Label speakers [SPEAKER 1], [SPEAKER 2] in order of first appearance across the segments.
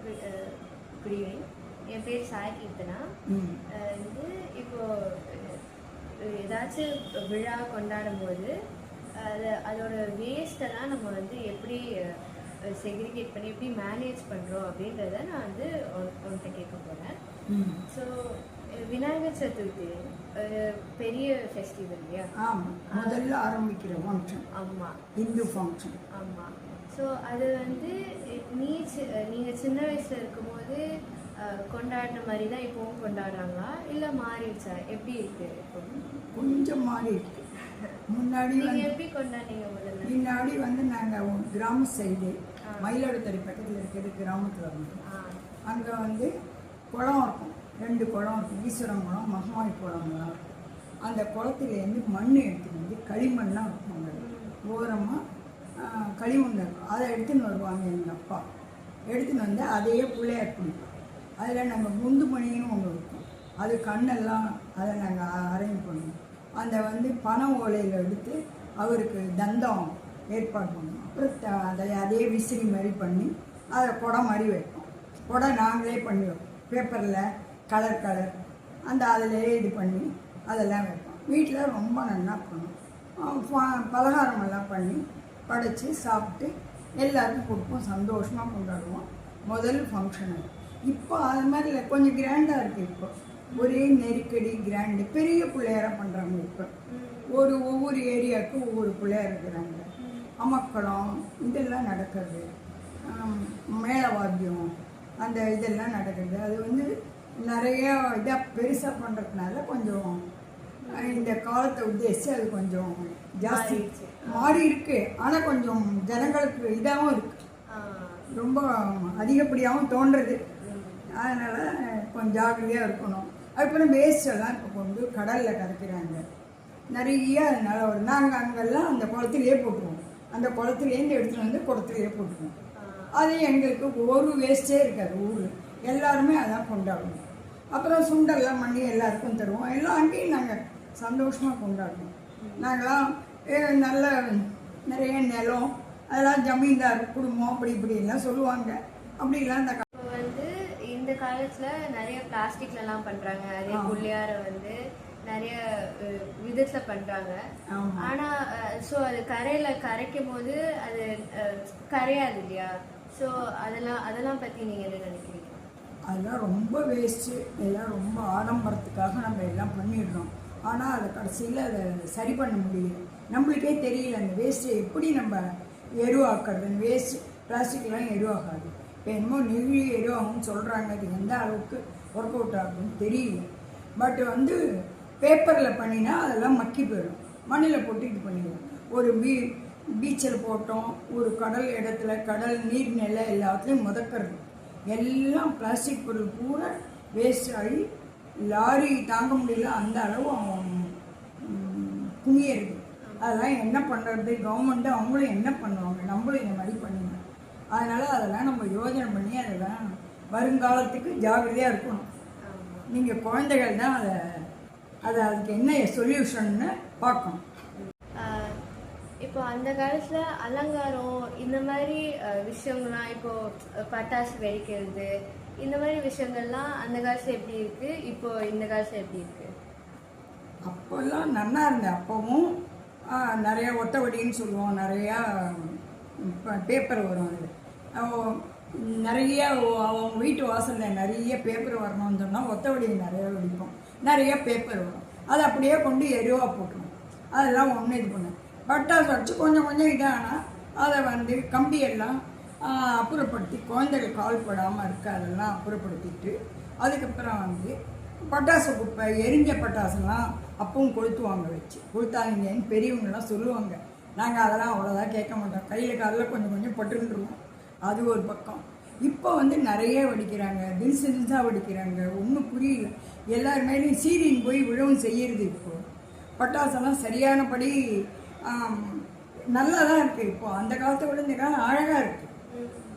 [SPEAKER 1] Good evening. என் பேர் சாய் கீர்த்தனா. வந்து இப்போ ஏதாச்சும் விழா கொண்டாடும் போது அதோட வேஸ்டெல்லாம் நம்ம வந்து எப்படி செக்ரிகேட் பண்ணி எப்படி மேனேஜ் பண்ணுறோம் அப்படின்றத நான் வந்து உன்கிட்ட கேட்க போகிறேன். ஸோ விநாயகர் சதுர்த்தி ஒரு பெரிய ஃபெஸ்டிவல் இல்லையா?
[SPEAKER 2] ஆமாம், முதல்ல ஆரம்பிக்கிற ஃபங்க்ஷன்.
[SPEAKER 1] ஆமாம்,
[SPEAKER 2] இந்து ஃபங்க்ஷன்.
[SPEAKER 1] ஆமாம். ஸோ அது வந்து நீங்கள் சின்ன வயசில் இருக்கும்போது கொண்டாடின மாதிரி தான் இப்போவும் கொண்டாடுறாங்களா இல்லை மாறிடுச்சா? எப்படி இருக்கு? இப்போ
[SPEAKER 2] கொஞ்சம் மாறி இருக்கு. முன்னாடி
[SPEAKER 1] நீங்கள் எப்படி கொண்டாடினீங்க முதல்ல?
[SPEAKER 2] முன்னாடி வந்து நாங்கள் கிராம சைடு மயிலாடுதுறை பக்கத்தில் இருக்கிற கிராமத்தில் வந்து அங்கே வந்து குளம் இருக்கும், 2 குளம் இருக்கும். ஈஸ்வரன் குளம், மகமாயி குளம்லாம். அந்த குளத்துலேருந்து மண் எடுத்துகிட்டு வந்து களிமண்ணாக இருக்கும். அங்கே ஓரமாக களிமண் இருக்கும். அதை எடுத்துன்னு வருவாங்க எங்கள் அப்பா. எடுத்துன்னு வந்து அதையே பிள்ளையார் பிடிப்போம். அதில் நாங்கள் குண்டு மணின்னு ஒன்று இருக்கும். அது கண்ணெல்லாம் அதை நாங்கள் அரேஞ்ச் பண்ணுவோம். அந்த வந்து பனை ஓலையில் எடுத்து அவருக்கு தந்தம் ஏற்பாடு பண்ணுவோம். அப்புறம் அதை அதே விசிறி மாதிரி பண்ணி அதை குடை மாதிரி வைப்போம். குடை நாங்களே பண்ணுவோம், பேப்பரில் கலர் அந்த அதிலே இது பண்ணி அதெல்லாம் வைப்போம். வீட்டில் ரொம்ப நல்லா பண்ணுவோம். பலகாரமெல்லாம் பண்ணி படைச்சி சாப்பிட்டு எல்லாருக்கும் கொடுப்போம். சந்தோஷமாக கொண்டாடுவோம். முதல் ஃபங்க்ஷன். இப்போ அது மாதிரி இல்லை, கொஞ்சம் கிராண்டாக இருக்குது. இப்போ ஒரே நெருக்கடி கிராண்டு பெரிய பிள்ளையாராக பண்ணுறாங்க. இப்போ ஒவ்வொரு ஏரியாவுக்கு ஒவ்வொரு பிள்ளையார் இருக்கிறாங்க. அமக்களம் இதெல்லாம் நடக்கிறது, மேளவாத்தியம் அந்த இதெல்லாம் நடக்கிறது. அது வந்து நிறையா இதாக பெருசாக பண்ணுறதுனால கொஞ்சம் இந்த காலத்தை உத்தேசித்து அது கொஞ்சம் ஜாஸ்தி மாறி இருக்கு. ஆனால் கொஞ்சம் ஜனங்களுக்கு இதாகவும் இருக்குது, ரொம்ப அதிகப்படியாகவும் தோன்றுறது. அதனால் கொஞ்சம் ஜாக்கிரதையாக இருக்கணும். அதுக்கப்புறம் வேஸ்டெல்லாம் இப்போ கொண்டு கடலில் கரைக்கிறாங்க நிறைய. அதனால் நாங்கள் அங்கெல்லாம் அந்த குளத்துலேயே போட்டுருவோம். அந்த குளத்துலேருந்து எடுத்துகிட்டு வந்து குளத்துலேயே போட்டுருவோம். அது எங்களுக்கு ஒரு வேஸ்ட்டே இருக்காது. ஊர் எல்லாருமே அதான் கொண்டாடுவோம். அப்புறம் சுண்டெல்லாம் பண்ணி எல்லாருக்கும் தருவோம். எல்லாம் அங்கேயும் நாங்கள் சந்தோஷமாக கொண்டாடுவோம். நாங்களாம் நல்ல நிறைய நிலம் அதெல்லாம் ஜமீன்தார் குடும்பம் இப்படிலாம் சொல்லுவாங்க. அப்படிலாம்
[SPEAKER 1] இந்த காலத்தில் நிறைய பிளாஸ்டிக்லலாம் பண்ணுறாங்க. அதே பிள்ளையாரை வந்து நிறைய விதத்தில் பண்ணுறாங்க. ஆனால் ஸோ அது கரைக்கும் போது அது கரையாது இல்லையா? ஸோ அதெல்லாம் பற்றி நீங்கள் என்ன நினைக்கிறீங்க?
[SPEAKER 2] அதெல்லாம் ரொம்ப வேஸ்ட்டு. எல்லாம் ரொம்ப ஆடம்பரத்துக்காக நம்ம எல்லாம் பண்ணிடுறோம். ஆனால் அதை கடைசியில் அதை சரி பண்ண முடியல. நம்மளுக்கே தெரியல அந்த வேஸ்ட்டை எப்படி நம்ம எருவாக்குறது. வேஸ்ட் பிளாஸ்டிக்லாம் எருவாகாது. இப்போ என்னமோ நெகிழி எருவாகும்னு சொல்கிறாங்க. அது எந்த அளவுக்கு ஒர்க் அவுட் ஆகுதுன்னு தெரியல. பட் வந்து பேப்பரில் பண்ணினா அதெல்லாம் மக்கி போயிடும். மண்ணில் போட்டு இது பண்ணிடுவோம். ஒரு பீச்சில் போட்டோம், ஒரு கடல் இடத்துல கடல் நீர்நிலை எல்லாத்துலேயும் முதக்கிறது. எல்லாம் பிளாஸ்டிக் பொருள் பூரா வேஸ்ட் ஆகி லாரி தாங்க முடியல, அந்த அளவு குமியறது. அதெல்லாம் என்ன பண்ணுறது? கவர்மெண்ட்டு அவங்களும் என்ன பண்ணுவாங்க? நம்மளும் இந்த மாதிரி பண்ணுவாங்க. அதனால் அதெல்லாம் நம்ம யோஜனை பண்ணி அதெல்லாம் வருங்காலத்துக்கு ஜாகிரதையாக இருக்கணும். நீங்கள் குழந்தைகள் தான் அதுக்கு என்ன சொல்யூஷன்னு பார்க்கணும்.
[SPEAKER 1] இப்போ அந்த காலத்தில் அலங்காரம் இந்த மாதிரி விஷயங்கள்லாம், இப்போது பட்டாசு வெடிக்கிறது இந்த மாதிரி விஷயங்கள்லாம் அந்த காலத்தில் எப்படி இருக்குது, இப்போ இந்த காலத்தில் எப்படி இருக்குது?
[SPEAKER 2] அப்போல்லாம் நல்லா இருந்தேன். அப்போவும் நிறையா ஒத்தவடின்னு சொல்லுவோம். நிறையா பேப்பர் வரும். அது நிறைய அவங்க வீட்டு வாசலில் நிறைய பேப்பர் வரணும்னு சொன்னால் ஒத்தவடியை நிறையா வெடிப்போம். நிறைய பேப்பர் வரும். அதை அப்படியே கொண்டு எருவாக போட்டுருவோம். அதெல்லாம் ஒன்று இது பண்ணேன். பட்டாசு வச்சு கொஞ்சம் இதானால் அதை வந்து கம்பியெல்லாம் அப்புறப்படுத்தி குழந்தைகள் கால் படாமல் இருக்க அதெல்லாம் அப்புறப்படுத்திட்டு அதுக்கப்புறம் வந்து பட்டாசு குப்பை எரிஞ்ச பட்டாசுலாம் அப்பவும் கொளுத்துவாங்க. வச்சு கொளுத்தாங்கன்னு பெரியவங்களாம் சொல்லுவாங்க. நாங்கள் அதெல்லாம் அவ்வளோதான் கேட்க மாட்டோம். கையில் காலில் கொஞ்சம் பட்டுருவோம். அது ஒரு பக்கம். இப்போ வந்து நிறைய வெடிக்கிறாங்க, தில்ஸாக வெடிக்கிறாங்க. ஒன்றும் புரியல. எல்லாருமேலேயும் சீரின் போய் விழவும் செய்யறது. இப்போது பட்டாசெல்லாம் சரியானபடி நல்லா தான் இருக்குது. இப்போது அந்த காலத்தை விட இந்த காலம் அழகாக இருக்குது.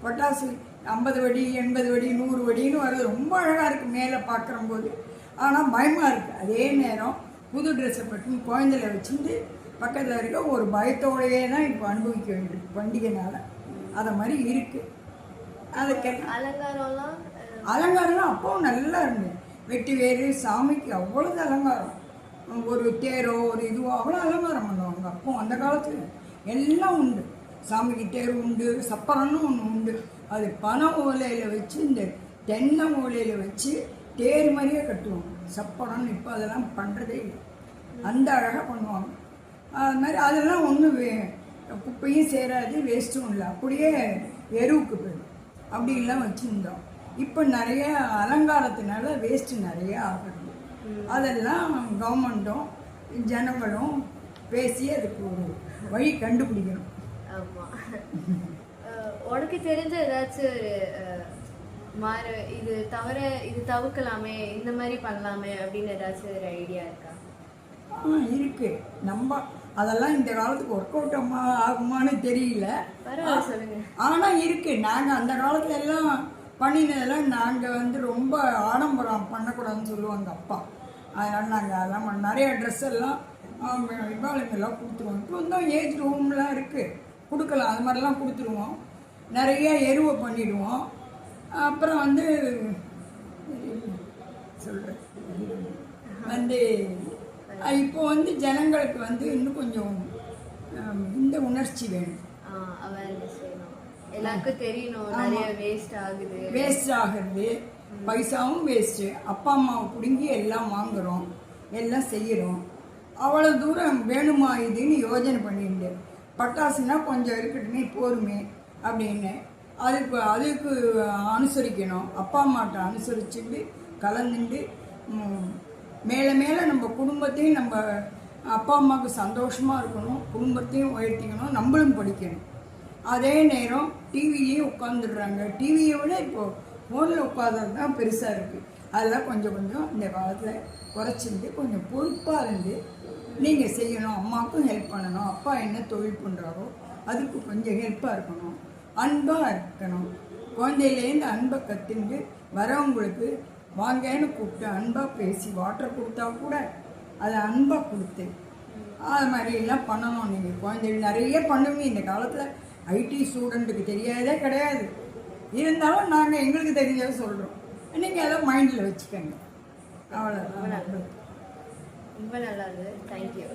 [SPEAKER 2] பட்டாசு 50 வெடி 80 வெடி 100 வெடின்னு வர்றது ரொம்ப அழகாக இருக்குது மேலே பார்க்குறம்போது. ஆனால் பயமாக இருக்குது. அதே நேரம் புது ட்ரெஸ்ஸை பற்றி குழந்தைல வச்சுட்டு பக்கத்தில் இருக்க ஒரு பயத்தோடையே தான் இப்போ அனுபவிக்க வேண்டியிருக்கு பண்டிகைனால. அதை மாதிரி இருக்குது. அதுக்கு
[SPEAKER 1] அலங்காரம்லாம்
[SPEAKER 2] அலங்காரம்லாம் அப்பவும் நல்லா இருந்தது. வெட்டி வேறு சாமிக்கு அவ்வளவு அலங்காரம். ஒரு தேரோ ஒரு இதுவோ அவ்வளோ அலங்காரம் பண்ணுவாங்க. அப்போ அந்த காலத்தில் எல்லாம் உண்டு. சாமிக்கு தேர் உண்டு, சப்பரம்னு ஒன்று உண்டு. அது பனை ஓலையில் வச்சு இந்த தென்னை ஓலையில் வச்சு தேர் மாதிரியே கட்டுவாங்க. சப்பரம்னு இப்போ அதெல்லாம் பண்ணுறதே இல்லை. அந்த அழகாக பண்ணுவாங்க. அது மாதிரி அதெல்லாம் ஒன்றும் குப்பையும் சேராது, வேஸ்ட்டும் இல்லை. அப்படியே எருவுக்கு போயிடும். அப்படிலாம் வச்சுருந்தோம். இப்போ நிறைய அலங்காரத்தினால வேஸ்ட்டு நிறைய ஆகுது. அதெல்லாம் கவர்மெண்ட்டும் ஜனங்களும் பேசி அதுக்கு ஒரு வழி கண்டுபிடிக்கணும்.
[SPEAKER 1] ஆமாம். உனக்கு தெரிஞ்ச ஏதாச்சும் ஒரு இது தவிர இது தவிர்க்கலாமே, இந்த மாதிரி பண்ணலாமே அப்படின்னு ஏதாச்சும் ஒரு ஐடியா இருக்கா?
[SPEAKER 2] இருக்கு. நம்ம அதெல்லாம் இந்த காலத்துக்கு ஒர்க் அவுட் ஆகுமான்னு தெரியல.
[SPEAKER 1] சொல்லுங்க.
[SPEAKER 2] ஆனால் இருக்கு. நாங்கள் அந்த காலத்துல எல்லாம் பண்ணினதெல்லாம் நாங்கள் ரொம்ப ஆடம்பரம் பண்ணக்கூடாதுன்னு சொல்லுவாங்க அப்பா. அதனால் நாங்கள் அதெல்லாம் நிறைய ட்ரெஸ் எல்லாம் இவாளுங்கெல்லாம் கொடுத்துருவோம். இப்போ தான் ஏஜ் ரூம்லாம் இருக்குது, கொடுக்கலாம். அது மாதிரிலாம் கொடுத்துருவோம். நிறைய எருவை பண்ணிடுவோம். அப்புறம் சொல்கிறேன் இப்போ ஜனங்களுக்கு இன்னும் கொஞ்சம் இந்த உணர்ச்சி வேணும்.
[SPEAKER 1] எல்லாருக்கும் தெரியணும் நிறைய
[SPEAKER 2] வேஸ்ட் ஆகுது, பைசாவும் வேஸ்ட்டு. அப்பா அம்மாவை பிடுங்கி எல்லாம் வாங்குகிறோம், எல்லாம் செய்கிறோம். அவ்வளோ தூரம் வேணுமா இதுன்னு யோஜனை பண்ணிட்டு பட்டாசுனா கொஞ்சம் இருக்கட்டுமே போருமே அப்படின்னு அதுக்கு அனுசரிக்கணும். அப்பா அம்மாட்ட அனுசரிச்சுட்டு கலந்துட்டு மேலே மேலே நம்ம குடும்பத்தையும் நம்ம அப்பா அம்மாவுக்கு சந்தோஷமாக இருக்கணும், குடும்பத்தையும் உயர்த்திக்கணும், நம்மளும் படிக்கணும். அதே நேரம் டிவிலையும் உட்காந்துடுறாங்க. டிவியை விட இப்போது ஃபோனில் உட்காந்துறது தான் பெருசாக இருக்குது. அதெல்லாம் கொஞ்சம் கொஞ்சம் இந்த காலத்தில் குறைச்சிட்டு கொஞ்சம் பொறுப்பாக இருந்து நீங்கள் செய்யணும். அம்மாவுக்கும் ஹெல்ப் பண்ணணும். அப்பா என்ன தொழில் பண்ணுறாரோ அதுக்கு கொஞ்சம் ஹெல்ப்பாக இருக்கணும், அன்பாக இருக்கணும். குழந்தையிலேருந்து அன்பை கற்றுண்டு வரவங்களுக்கு வாங்கன்னு கூப்பிட்டு அன்பாக பேசி வாட்டர் கொடுத்தா கூட அதை அன்பாக கொடுத்து அது மாதிரிலாம் பண்ணணும். நீங்கள் குழந்தைகள் நிறைய பண்ணுவீங்க. இந்த காலத்தில் ஐடி ஸ்டூடெண்ட்டுக்கு தெரியாதே கிடையாது. இருந்தாலும் நாங்கள் எங்களுக்கு தெரிஞ்சதை சொல்கிறோம். நீங்கள் அதை மைண்டில் வச்சுக்கோங்க. அவ்வளோதான்.
[SPEAKER 1] ரொம்ப நல்லா இருந்தது. தேங்க்யூ.